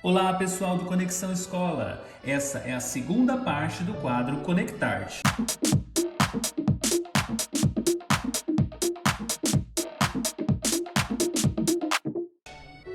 Olá pessoal do Conexão Escola, essa é a segunda parte do quadro Conectar-te.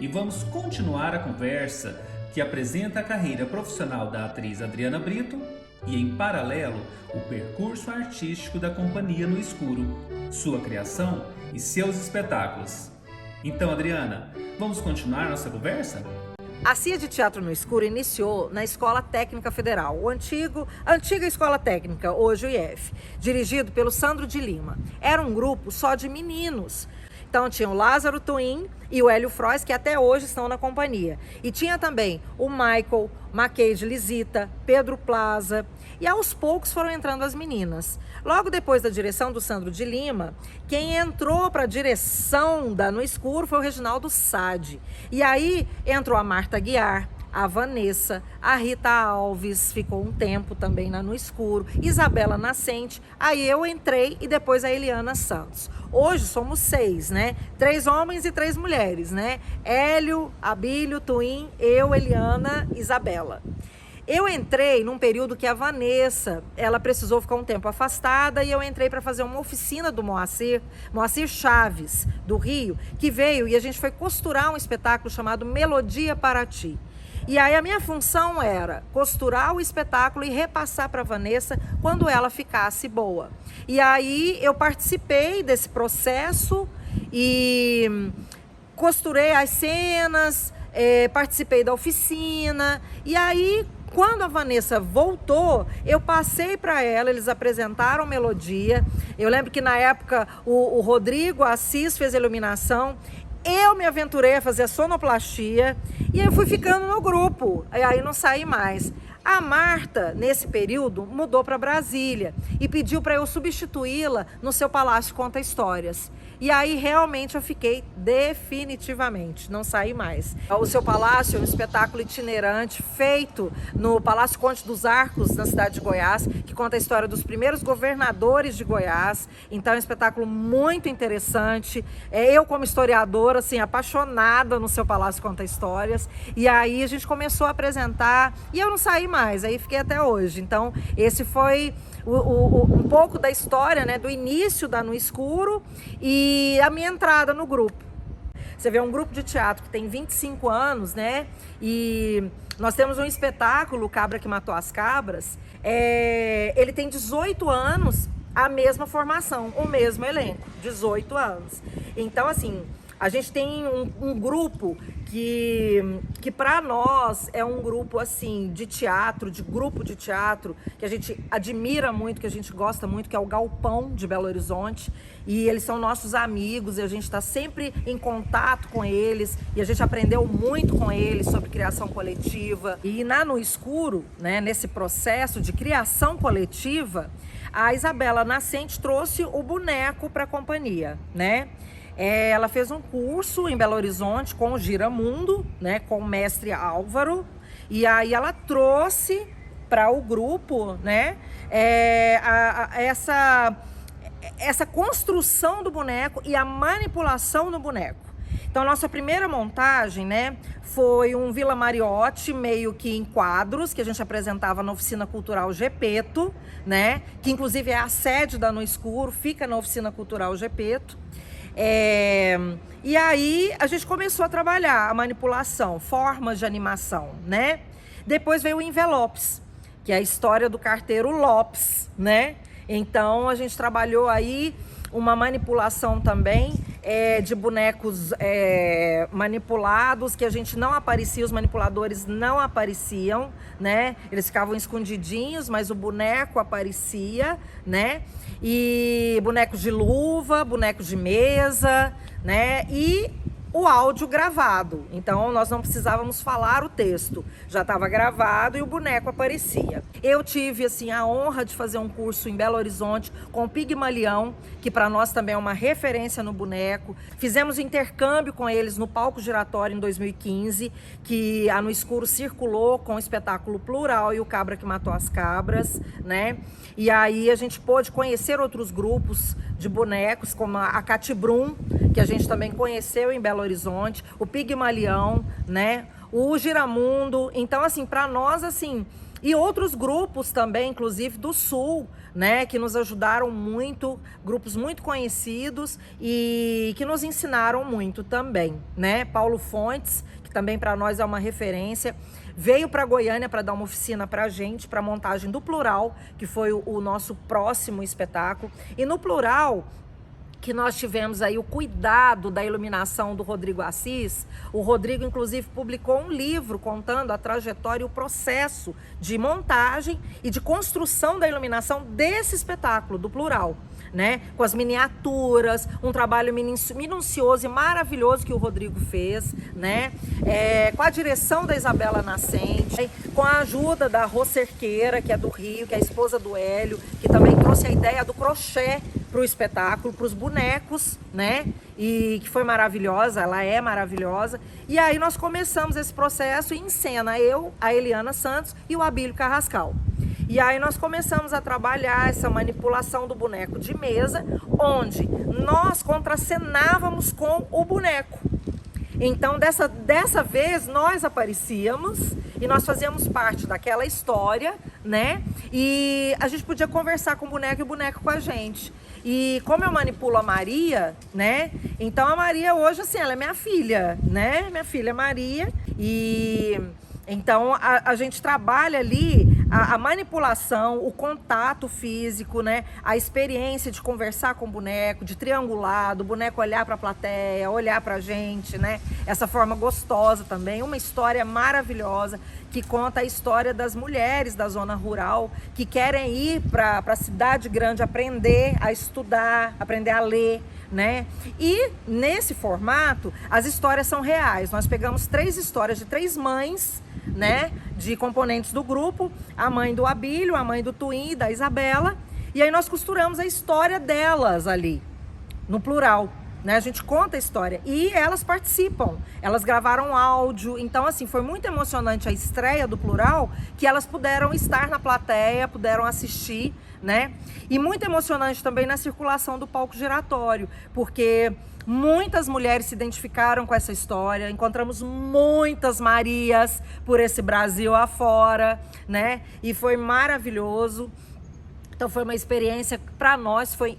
E vamos continuar a conversa que apresenta a carreira profissional da atriz Adriana Brito e, em paralelo, o percurso artístico da Companhia no Escuro, sua criação e seus espetáculos. Então, Adriana, vamos continuar nossa conversa? A CIA de Teatro no Escuro iniciou na Escola Técnica Federal, a antiga Escola Técnica, hoje o IF, dirigido pelo Sandro de Lima. Era um grupo só de meninos. Então tinha o Lázaro Twin e o Hélio Frois, que até hoje estão na companhia. E tinha também o Michael, Mackenzie Lisita, Pedro Plaza. E aos poucos foram entrando as meninas. Logo depois da direção do Sandro de Lima, quem entrou para a direção da No Escuro foi o Reginaldo Sade. E aí entrou a Marta Guiar, a Vanessa, a Rita Alves, ficou um tempo também na No Escuro, Isabela Nascente, aí eu entrei e depois a Eliana Santos. Hoje somos 6, né? 3 homens e 3 mulheres, né? Hélio, Abílio, Twin, eu, Eliana, Isabela. Eu entrei num período que a Vanessa, ela precisou ficar um tempo afastada e eu entrei para fazer uma oficina do Moacir Chaves, do Rio, que veio e a gente foi costurar um espetáculo chamado Melodia para Ti. E aí a minha função era costurar o espetáculo e repassar para a Vanessa quando ela ficasse boa. E aí eu participei desse processo e costurei as cenas, participei da oficina. E aí, quando a Vanessa voltou, eu passei para ela, eles apresentaram Melodia. Eu lembro que na época o Rodrigo Assis fez a iluminação. Eu me aventurei a fazer a sonoplastia e aí eu fui ficando no grupo, aí não saí mais. A Marta, nesse período, mudou para Brasília e pediu para eu substituí-la no seu Palácio Conta Histórias. E aí realmente eu fiquei definitivamente, não saí mais. O Seu Palácio é um espetáculo itinerante feito no Palácio Conde dos Arcos, na cidade de Goiás, que conta a história dos primeiros governadores de Goiás. Então é um espetáculo muito interessante. Eu, como historiadora, assim, apaixonada no Seu Palácio Conta Histórias. E aí a gente começou a apresentar e eu não saí mais, aí fiquei até hoje. Então esse foi um pouco da história, né, do início da No Escuro e a minha entrada no grupo. Você vê um grupo de teatro que tem 25 anos, né? E nós temos um espetáculo, O Cabra que Matou as Cabras. Ele tem 18 anos, a mesma formação, o mesmo elenco, 18 anos. Então, assim, a gente tem um grupo que para nós é um grupo assim de teatro, de grupo de teatro, que a gente admira muito, que a gente gosta muito, que é o Galpão de Belo Horizonte. E eles são nossos amigos e a gente está sempre em contato com eles e a gente aprendeu muito com eles sobre criação coletiva. E na No Escuro, né, nesse processo de criação coletiva, a Isabela Nascente trouxe o boneco para a companhia, né? Ela fez um curso em Belo Horizonte com o Giramundo, né, com o mestre Álvaro, e aí ela trouxe para o grupo, né, essa construção do boneco e a manipulação do boneco. Então, a nossa primeira montagem, né, foi um Vila Mariotti, meio que em quadros, que a gente apresentava na Oficina Cultural Gepeto, né, que inclusive é a sede da No Escuro, fica na Oficina Cultural Gepeto. E aí a gente começou a trabalhar a manipulação, formas de animação, né? Depois veio o Envelopes, que é a história do carteiro Lopes, né? Então a gente trabalhou aí uma manipulação também de bonecos manipulados, que a gente não aparecia, os manipuladores não apareciam, né? Eles ficavam escondidinhos, mas o boneco aparecia, né? E bonecos de luva, bonecos de mesa, né? E o áudio gravado. Então nós não precisávamos falar o texto, já estava gravado e o boneco aparecia. Eu tive assim a honra de fazer um curso em Belo Horizonte com o Pigmalião, que para nós também é uma referência no boneco. Fizemos intercâmbio com eles no palco giratório em 2015, que a No Escuro circulou com o espetáculo Plural e o Cabra que Matou as Cabras, né? E aí a gente pôde conhecer outros grupos de bonecos, como a Catibrum, que a gente também conheceu em Belo Horizonte, o Pigmalião, né? O Giramundo. Então, assim, para nós, assim, e outros grupos também, inclusive do Sul, né, que nos ajudaram muito, grupos muito conhecidos e que nos ensinaram muito também, né? Paulo Fontes, que também para nós é uma referência, veio para Goiânia para dar uma oficina para a gente, para montagem do Plural, que foi o nosso próximo espetáculo. E no Plural, que nós tivemos aí o cuidado da iluminação do Rodrigo Assis. O Rodrigo, inclusive, publicou um livro contando a trajetória e o processo de montagem e de construção da iluminação desse espetáculo, do Plural, né? Com as miniaturas, um trabalho minucioso e maravilhoso que o Rodrigo fez, né? Com a direção da Isabela Nascente, com a ajuda da Rô Cerqueira, que é do Rio, que é a esposa do Hélio, que também trouxe a ideia do crochê para o espetáculo, para os bonecos, né? E que foi maravilhosa, ela é maravilhosa. E aí nós começamos esse processo em cena, eu, a Eliana Santos e o Abílio Carrascal. E aí nós começamos a trabalhar essa manipulação do boneco de mesa, onde nós contracenávamos com o boneco. Então, dessa vez, nós aparecíamos e nós fazíamos parte daquela história, né? E a gente podia conversar com o boneco e o boneco com a gente. E como eu manipulo a Maria, né? Então, a Maria hoje, assim, ela é minha filha, né? Minha filha Maria. E então, a gente trabalha ali a manipulação, o contato físico, né? A experiência de conversar com o boneco, de triangular, do boneco olhar para a plateia, olhar para a gente, né? Essa forma gostosa também, uma história maravilhosa que conta a história das mulheres da zona rural que querem ir para a cidade grande aprender a estudar, aprender a ler, né? E nesse formato, as histórias são reais. Nós pegamos 3 histórias de 3 mães, né, de componentes do grupo, a mãe do Abílio, a mãe do Twin e da Isabela, e aí nós costuramos a história delas ali, no plural, né? A gente conta a história e elas participam, elas gravaram áudio, então assim, foi muito emocionante a estreia do Plural, que elas puderam estar na plateia, puderam assistir, né? E muito emocionante também na circulação do palco giratório, porque muitas mulheres se identificaram com essa história, encontramos muitas Marias por esse Brasil afora, né? E foi maravilhoso. Então foi uma experiência, para nós, foi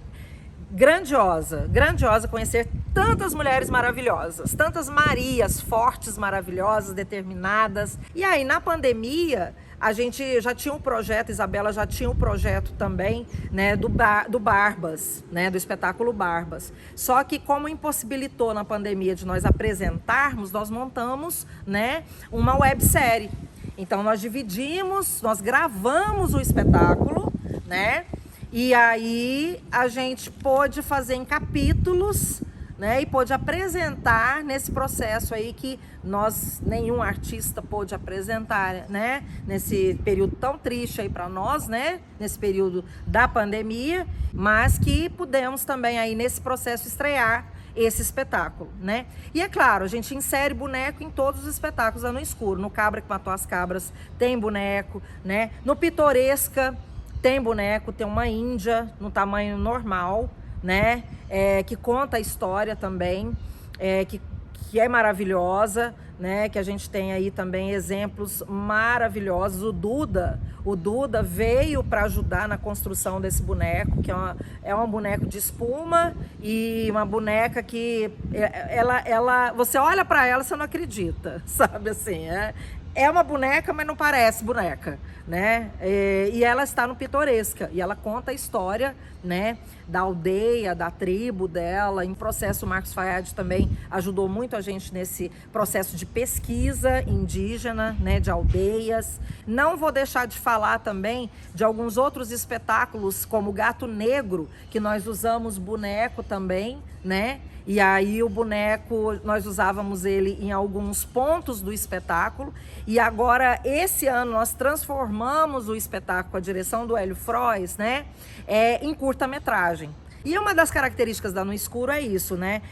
grandiosa, grandiosa conhecer tantas mulheres maravilhosas, tantas Marias fortes, maravilhosas, determinadas. E aí, na pandemia, a gente já tinha um projeto, Isabela já tinha um projeto também, né, do Barbas, né, do espetáculo Barbas. Só que como impossibilitou na pandemia de nós apresentarmos, nós montamos, né, uma websérie. Então nós dividimos, nós gravamos o espetáculo, né, e aí a gente pôde fazer em capítulos, né, e pôde apresentar nesse processo aí que nenhum artista pôde apresentar, né, nesse período tão triste aí para nós, né, nesse período da pandemia, mas que pudemos também aí nesse processo estrear esse espetáculo, né? E é claro, a gente insere boneco em todos os espetáculos da No Escuro. No Cabra que Matou as Cabras tem boneco, né? No Pitoresca tem boneco, tem uma índia no tamanho normal, né? Que conta a história também, que é maravilhosa, né? Que a gente tem aí também exemplos maravilhosos. O Duda veio para ajudar na construção desse boneco, que é um boneco de espuma e uma boneca que você olha para ela, você não acredita, sabe assim, é uma boneca, mas não parece boneca, né? E ela está no Pitoresca, e ela conta a história, né, da aldeia, da tribo dela. Em processo, o Marcos Fayad também ajudou muito a gente nesse processo de pesquisa indígena, né, de aldeias. Não vou deixar de falar também de alguns outros espetáculos, como o Gato Negro, que nós usamos boneco também, né? E aí o boneco, nós usávamos ele em alguns pontos do espetáculo. E agora, esse ano, nós transformamos o espetáculo com a direção do Hélio Frois, né, em curta-metragem. E uma das características da No Escuro é isso, né?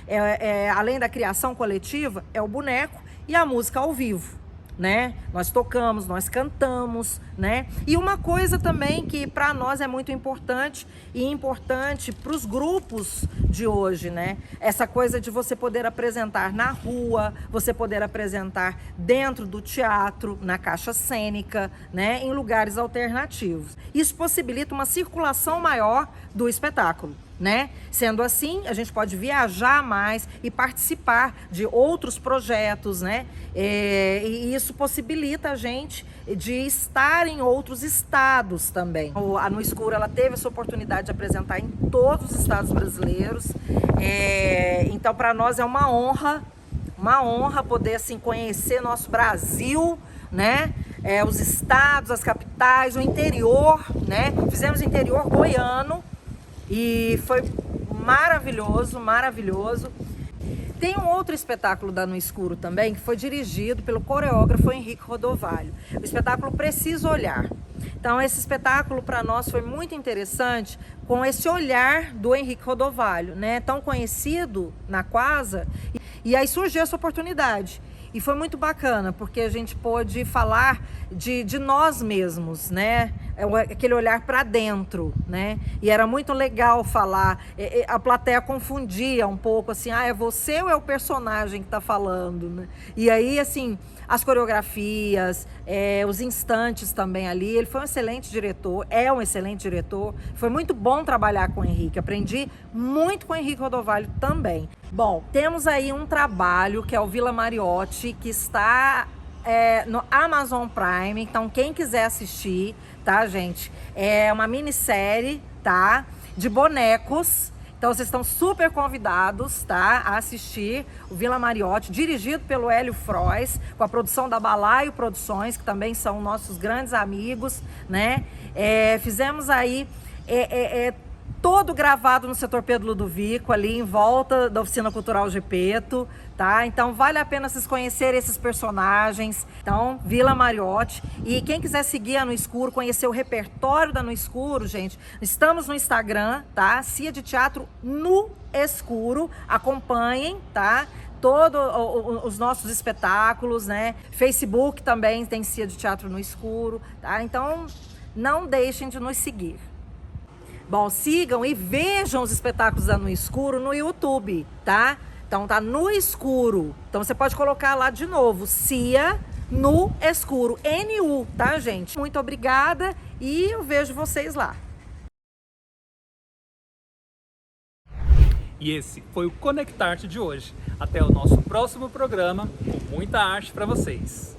Além da criação coletiva, é o boneco e a música ao vivo, né? Nós tocamos, nós cantamos, né? E uma coisa também que para nós é muito importante e importante para os grupos de hoje, né? Essa coisa de você poder apresentar na rua, você poder apresentar dentro do teatro, na caixa cênica, né? Em lugares alternativos. Isso possibilita uma circulação maior do espetáculo, né? Sendo assim, a gente pode viajar mais e participar de outros projetos, né? E isso possibilita a gente de estar em outros estados também. A No Escuro, ela teve essa oportunidade de apresentar em todos os estados brasileiros. Então, para nós é uma honra poder assim conhecer nosso Brasil, né? Os estados, as capitais, o interior, né? Fizemos o interior goiano. E foi maravilhoso, maravilhoso. Tem um outro espetáculo da No Escuro também, que foi dirigido pelo coreógrafo Henrique Rodovalho. O espetáculo Preciso Olhar. Então, esse espetáculo para nós foi muito interessante, com esse olhar do Henrique Rodovalho, né? Tão conhecido na Quasa. E aí surgiu essa oportunidade. E foi muito bacana, porque a gente pôde falar de nós mesmos, né? Aquele olhar para dentro, né? E era muito legal falar. A plateia confundia um pouco, assim, é você ou é o personagem que está falando, né? E aí, assim, as coreografias, os instantes também ali. Ele foi um excelente diretor, é um excelente diretor. Foi muito bom trabalhar com o Henrique. Aprendi muito com o Henrique Rodovalho também. Bom, temos aí um trabalho que é o Vila Mariotti, que está no Amazon Prime. Então, quem quiser assistir, tá, gente? É uma minissérie, tá? De bonecos. Então, vocês estão super convidados, tá? A assistir o Vila Mariotti, dirigido pelo Hélio Frois, com a produção da Balaio Produções, que também são nossos grandes amigos, né? Fizemos aí todo gravado no setor Pedro Ludovico, ali em volta da Oficina Cultural Gepeto, tá? Então vale a pena vocês conhecerem esses personagens. Então, Vila Mariotti. E quem quiser seguir a No Escuro, conhecer o repertório da No Escuro, gente, estamos no Instagram, tá? Cia de Teatro No Escuro. Acompanhem, tá? Todos os nossos espetáculos, né? Facebook também tem Cia de Teatro No Escuro, tá? Então, não deixem de nos seguir. Bom, sigam e vejam os espetáculos da No Escuro no YouTube, tá? Então tá No Escuro. Então você pode colocar lá de novo, Cia No Escuro, N-U, tá, gente? Muito obrigada e eu vejo vocês lá. E esse foi o Conectarte de hoje. Até o nosso próximo programa, com muita arte para vocês.